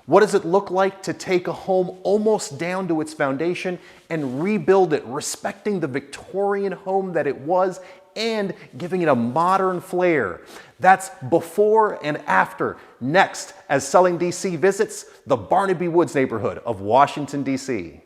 What does it look like to take a home almost down to its foundation and rebuild it, respecting the Victorian home that it was and giving it a modern flair? That's before and after. Next, as sellingDC visits the Barnaby Woods neighborhood of Washington, D.C.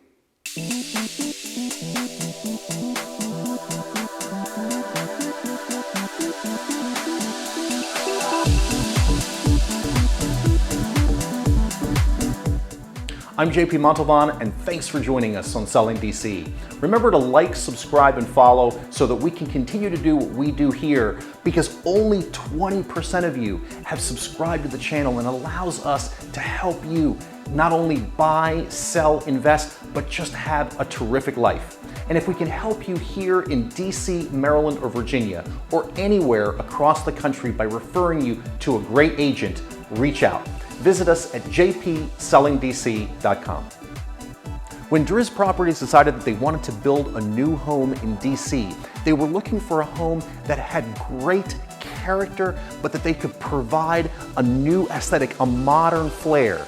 I'm JP Montalban, and thanks for joining us on sellingDC. Remember to like, subscribe, and follow so that we can continue to do what we do here, because only 20% of you have subscribed to the channel, and allows us to help you not only buy, sell, invest, but just have a terrific life. And if we can help you here in DC, Maryland, or Virginia, or anywhere across the country by referring you to a great agent, reach out. Visit us at jpsellingdc.com. When Driz Properties decided that they wanted to build a new home in DC, they were looking for a home that had great character, but that they could provide a new aesthetic, a modern flair.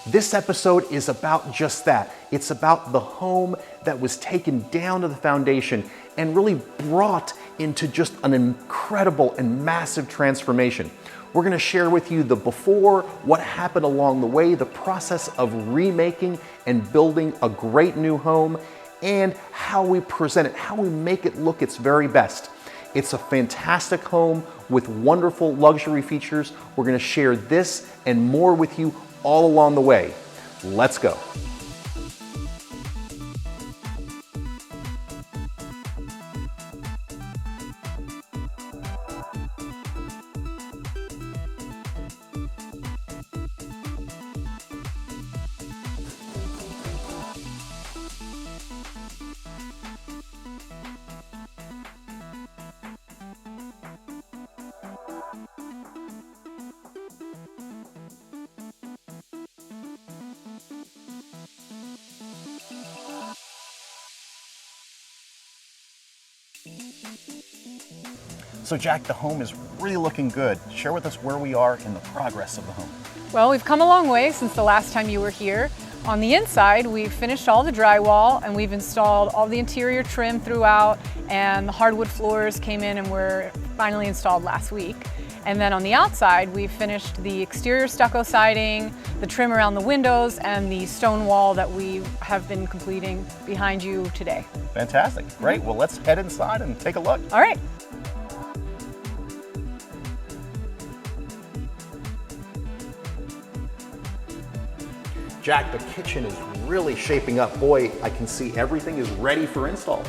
This episode is about just that. It's about the home that was taken down to the foundation and really brought into just an incredible and massive transformation. We're going to share with you the before, what happened along the way, the process of remaking and building a great new home, and how we present it, how we make it look its very best. It's a fantastic home with wonderful luxury features. We're going to share this and more with you all along the way. Let's go. So Jack, the home is really looking good. Share with us where we are in the progress of the home. Well, we've come a long way since the last time you were here. On the inside, we've finished all the drywall and we've installed all the interior trim throughout, and the hardwood floors came in and were finally installed last week. And then on the outside, we've finished the exterior stucco siding, the trim around the windows, and the stone wall that we have been completing behind you today. Fantastic. Great. Well, let's head inside and take a look. All right. Jack, the kitchen is really shaping up. Boy, I can see everything is ready for install.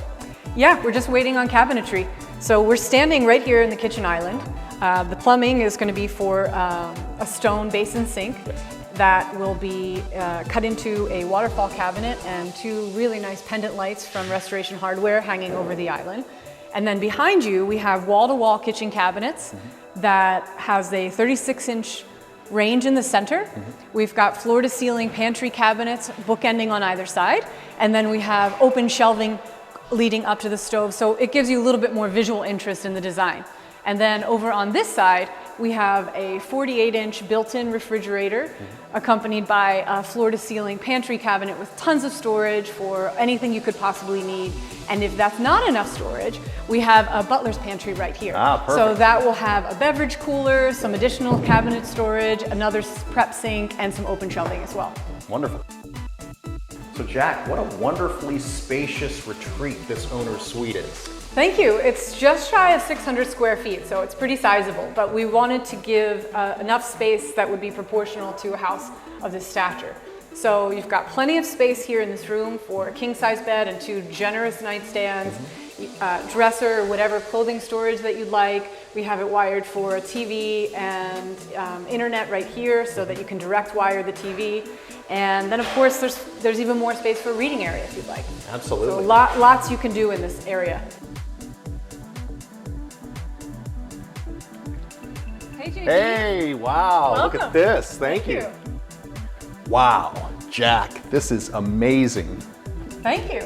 Yeah, we're just waiting on cabinetry. So we're standing right here in the kitchen island. The plumbing is going to be for a stone basin sink that will be cut into a waterfall cabinet and two really nice pendant lights from Restoration Hardware hanging over the island. And then behind you, we have wall-to-wall kitchen cabinets that has a 36-inch range in the center. We've got floor-to-ceiling pantry cabinets bookending on either side. And then we have open shelving leading up to the stove. So it gives you a little bit more visual interest in the design. And then over on this side, we have a 48-inch built-in refrigerator accompanied by a floor-to-ceiling pantry cabinet with tons of storage for anything you could possibly need. And if that's not enough storage, we have a butler's pantry right here. Perfect. So that will have a beverage cooler, some additional cabinet storage, another prep sink, and some open shelving as well. Wonderful. So Jack, what a wonderfully spacious retreat this owner's suite is. Thank you. It's just shy of 600 square feet, so it's pretty sizable, but we wanted to give enough space that would be proportional to a house of this stature. So you've got plenty of space here in this room for a king-size bed and two generous nightstands, dresser, whatever clothing storage that you'd like. We have it wired for a TV and internet right here so that you can direct wire the TV. And then of course there's even more space for a reading area if you'd like. Absolutely. So lots you can do in this area. Hey, JP. Hey, wow, Welcome. Look at this. Thank you. Wow, Jack, this is amazing. Thank you.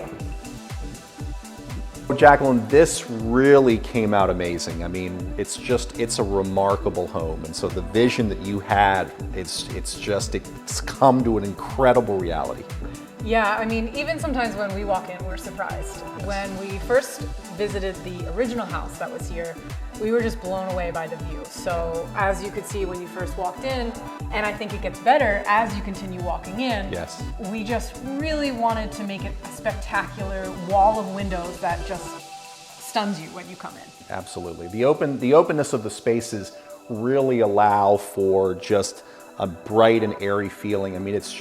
Jacqueline, this really came out amazing. I mean, it's a remarkable home. And so the vision that you had, it's come to an incredible reality. Yeah, I mean, even sometimes when we walk in, we're surprised. When we first visited the original house that was here, we were just blown away by the view. So as you could see when you first walked in, and I think it gets better as you continue walking in, yes, we just really wanted to make it a spectacular wall of windows that just stuns you when you come in. Absolutely. The openness of the spaces really allow for just a bright and airy feeling. I mean, it's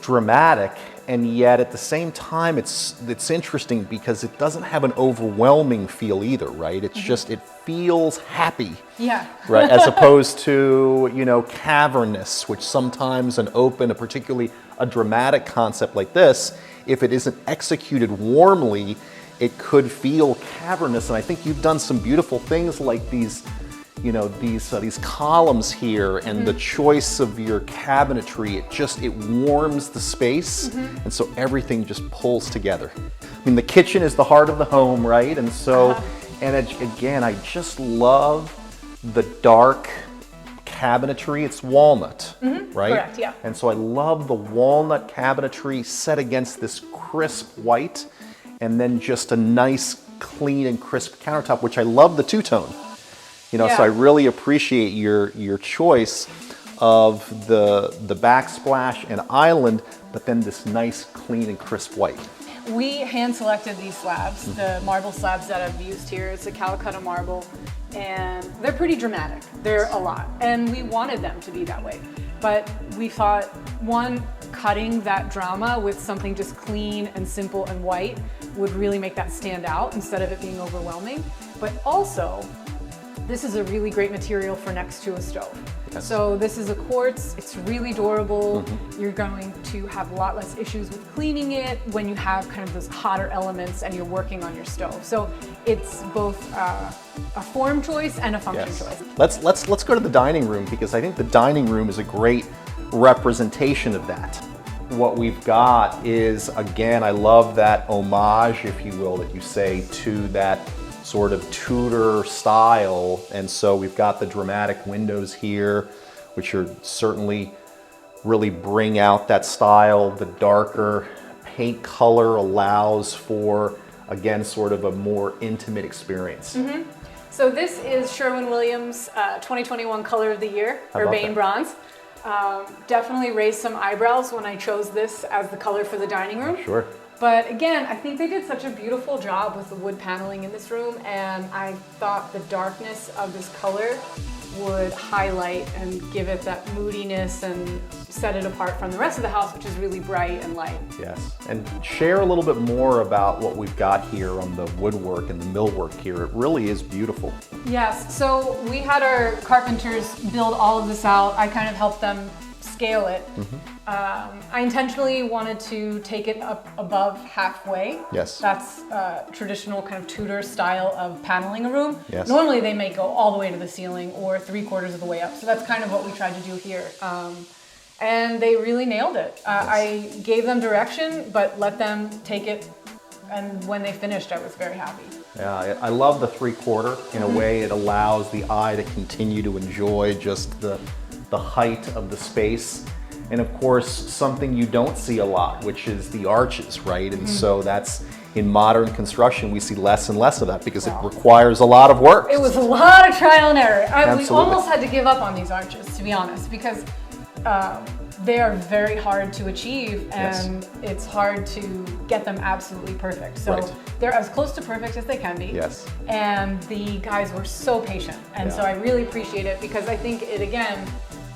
dramatic, and yet at the same time it's interesting because it doesn't have an overwhelming feel either, right? It's just, it feels happy. Yeah. Right, as opposed to, you know, cavernous, which sometimes particularly a dramatic concept like this, if it isn't executed warmly, it could feel cavernous. And I think you've done some beautiful things like these, you know, these columns here, and the choice of your cabinetry, it warms the space, and so everything just pulls together. I mean, the kitchen is the heart of the home, right? And so, again, I just love the dark cabinetry. It's walnut, right? Correct, yeah. And so I love the walnut cabinetry set against this crisp white, and then just a nice, clean and crisp countertop, which I love the two-tone. You know, so I really appreciate your choice of the backsplash and island, but then this nice, clean and crisp white. We hand selected these slabs, the marble slabs that I've used here. It's a Calcutta marble, and they're pretty dramatic. They're a lot, and we wanted them to be that way. But we thought, one, cutting that drama with something just clean and simple and white would really make that stand out instead of it being overwhelming. But also, this is a really great material for next to a stove. Yes. So this is a quartz, it's really durable. You're going to have a lot less issues with cleaning it when you have kind of those hotter elements and you're working on your stove. So it's both a form choice and a function choice. Let's go to the dining room, because I think the dining room is a great representation of that. What we've got is, again, I love that homage, if you will, that you say to that sort of Tudor style. And so we've got the dramatic windows here, which are certainly really bring out that style. The darker paint color allows for, again, sort of a more intimate experience. So this is Sherwin-Williams 2021 Color of the Year, Urbane Bronze. Definitely raised some eyebrows when I chose this as the color for the dining room. Sure. But again, I think they did such a beautiful job with the wood paneling in this room, and I thought the darkness of this color would highlight and give it that moodiness and set it apart from the rest of the house, which is really bright and light. Yes, and share a little bit more about what we've got here on the woodwork and the millwork here. It really is beautiful. Yes, so we had our carpenters build all of this out. I kind of helped them scale it. I intentionally wanted to take it up above halfway. Yes. That's traditional kind of Tudor style of paneling a room. Yes. Normally they may go all the way to the ceiling or 3/4 of the way up. So that's kind of what we tried to do here. And they really nailed it. I gave them direction, but let them take it. And when they finished, I was very happy. Yeah, I love the 3/4. In a way, it allows the eye to continue to enjoy just the height of the space. And of course, something you don't see a lot, which is the arches, right? And so that's, in modern construction, we see less and less of that because it requires a lot of work. It was a lot of trial and error. We Absolutely. almost had to give up on these arches, to be honest, because they are very hard to achieve, and it's hard to get them absolutely perfect. So they're as close to perfect as they can be. Yes. And the guys were so patient. And so I really appreciate it, because I think it, again,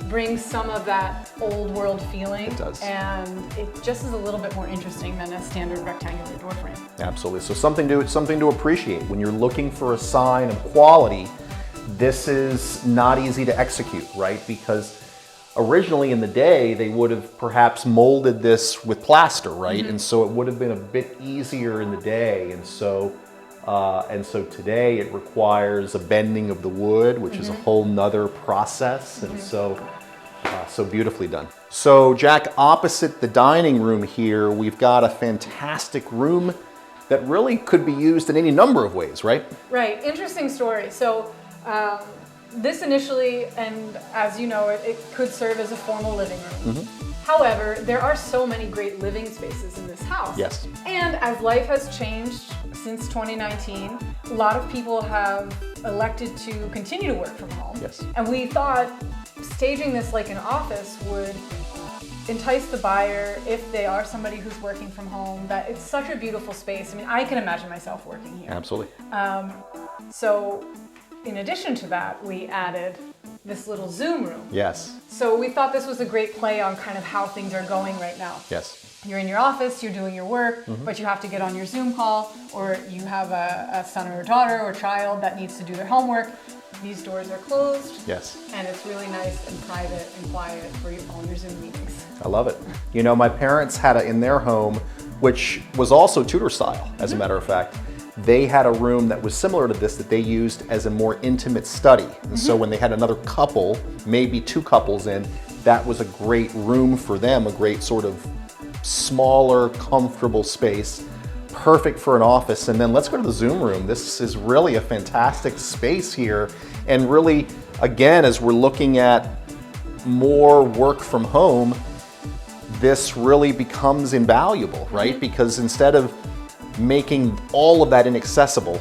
brings some of that old world feeling. It does. And it just is a little bit more interesting than a standard rectangular door frame. Absolutely. So something to appreciate. When you're looking for a sign of quality, this is not easy to execute, right? Because originally in the day, they would have perhaps molded this with plaster, right? And so it would have been a bit easier in the day. And so today it requires a bending of the wood, which is a whole nother process. And so beautifully done. So Jack, opposite the dining room here, we've got a fantastic room that really could be used in any number of ways, right? Right, interesting story. So this initially, and as you know, it could serve as a formal living room. However, there are so many great living spaces in this house. Yes. And as life has changed since 2019, a lot of people have elected to continue to work from home. Yes. And we thought staging this like an office would entice the buyer if they are somebody who's working from home, that it's such a beautiful space. I mean, I can imagine myself working here. Absolutely. So in addition to that, we added this little Zoom room. Yes. So we thought this was a great play on kind of how things are going right now. Yes. You're in your office, you're doing your work, but you have to get on your Zoom call, or you have a son or a daughter or child that needs to do their homework. These doors are closed. Yes. And it's really nice and private and quiet for all your Zoom meetings. I love it. You know, my parents had in their home, which was also Tudor style, as a matter of fact. They had a room that was similar to this that they used as a more intimate study. And so when they had another couple, maybe two couples in, that was a great room for them, a great sort of smaller, comfortable space, perfect for an office. And then let's go to the Zoom room. This is really a fantastic space here. And really, again, as we're looking at more work from home, this really becomes invaluable, right? Because instead of making all of that inaccessible,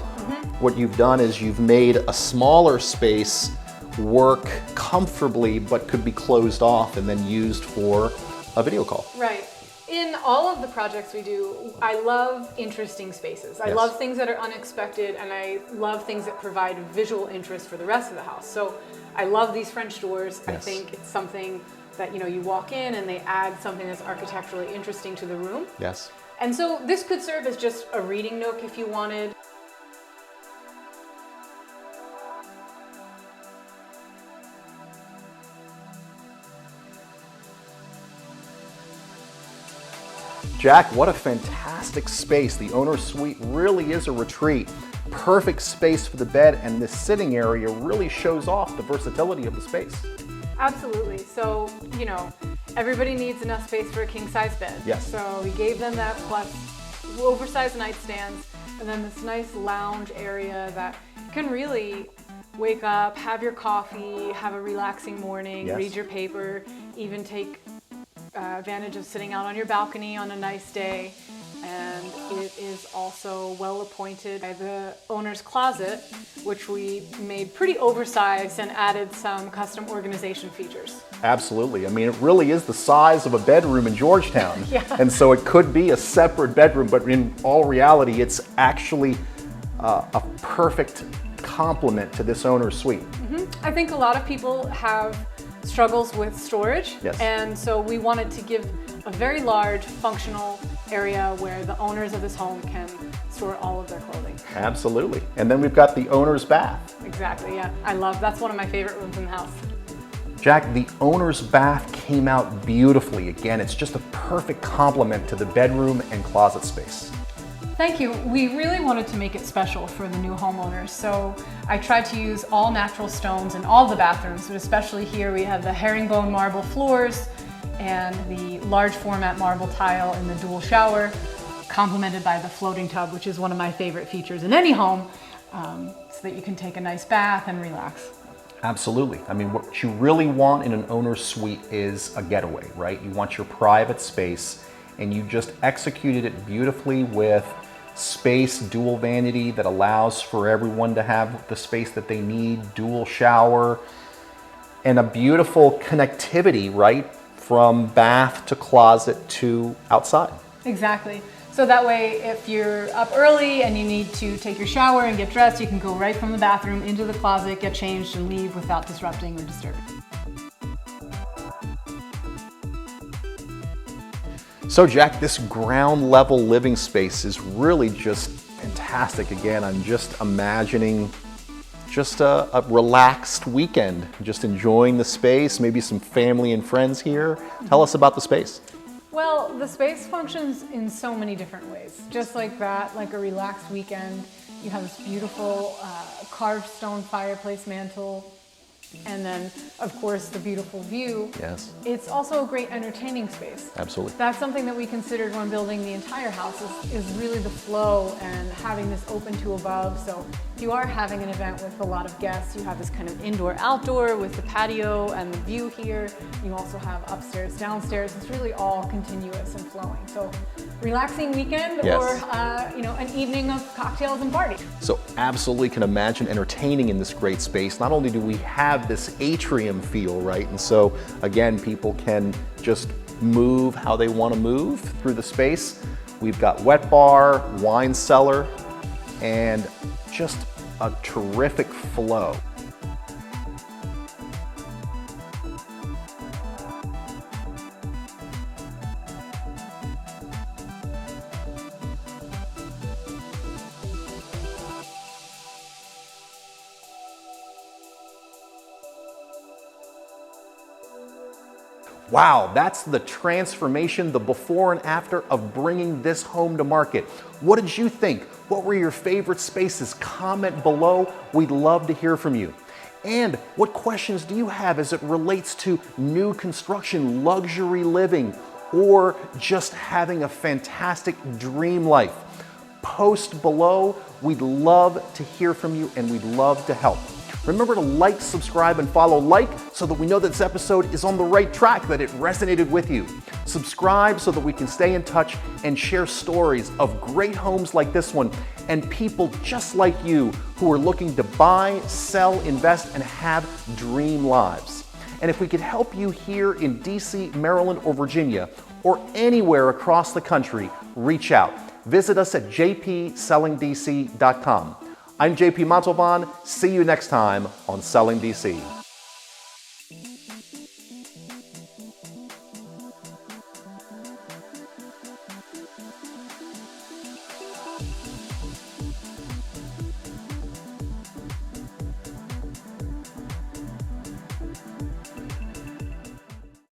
what you've done is you've made a smaller space work comfortably, but could be closed off and then used for a video call. Right. In all of the projects we do, I love interesting spaces. I Yes. love things that are unexpected, and I love things that provide visual interest for the rest of the house. So I love these French doors. I Yes. think it's something that, you know, you walk in and they add something that's architecturally interesting to the room. Yes. And so this could serve as just a reading nook if you wanted. Jack, what a fantastic space. The owner's suite really is a retreat. Perfect space for the bed, and this sitting area really shows off the versatility of the space. Absolutely. So, you know, everybody needs enough space for a king-size bed. Yes. So we gave them that, plus oversized nightstands, and then this nice lounge area that can really wake up, have your coffee, have a relaxing morning, Yes. read your paper, even take advantage of sitting out on your balcony on a nice day. And it is also well appointed by the owner's closet, which we made pretty oversized and added some custom organization features. Absolutely. I mean, it really is the size of a bedroom in Georgetown. Yeah. And so it could be a separate bedroom, but in all reality, it's actually a perfect complement to this owner's suite. I think a lot of people have struggles with storage. Yes. And so we wanted to give a very large functional area where the owners of this home can store all of their clothing. Absolutely. And then we've got the owner's bath. Exactly, yeah. That's one of my favorite rooms in the house. Jack, the owner's bath came out beautifully. Again, it's just a perfect complement to the bedroom and closet space. Thank you. We really wanted to make it special for the new homeowners, so I tried to use all natural stones in all the bathrooms, but especially here we have the herringbone marble floors and the large format marble tile in the dual shower, complemented by the floating tub, which is one of my favorite features in any home, so that you can take a nice bath and relax. Absolutely. I mean, what you really want in an owner's suite is a getaway, right? You want your private space, and you just executed it beautifully with space, dual vanity that allows for everyone to have the space that they need, dual shower, and a beautiful connectivity, right? From bath to closet to outside. Exactly. So that way, if you're up early and you need to take your shower and get dressed, you can go right from the bathroom into the closet, get changed, and leave without disrupting or disturbing. So Jack, this ground level living space is really just fantastic. Again, I'm just imagining just a relaxed weekend, just enjoying the space, maybe some family and friends here. Tell us about the space. Well, the space functions in so many different ways. Just like that, like a relaxed weekend, you have this beautiful carved stone fireplace mantle. And then, of course, the beautiful view. Yes. It's also a great entertaining space. Absolutely. That's something that we considered when building the entire house is really the flow and having this open to above. So if you are having an event with a lot of guests, you have this kind of indoor-outdoor with the patio and the view here. You also have upstairs, downstairs. It's really all continuous and flowing. So relaxing weekend Yes. or an evening of cocktails and party. So absolutely can imagine entertaining in this great space. Not only do we have this atrium feel, right? And so again, people can just move how they want to move through the space. We've got wet bar, wine cellar, and just a terrific flow. Wow, that's the transformation, the before and after of bringing this home to market. What did you think? What were your favorite spaces? Comment below. We'd love to hear from you. And what questions do you have as it relates to new construction, luxury living, or just having a fantastic dream life? Post below. We'd love to hear from you and we'd love to help. Remember to like, subscribe, and follow. Like so that we know that this episode is on the right track, that it resonated with you. Subscribe so that we can stay in touch and share stories of great homes like this one and people just like you who are looking to buy, sell, invest, and have dream lives. And if we could help you here in DC, Maryland, or Virginia, or anywhere across the country, reach out. Visit us at jpsellingdc.com. I'm JP Montalban. See you next time on Selling DC.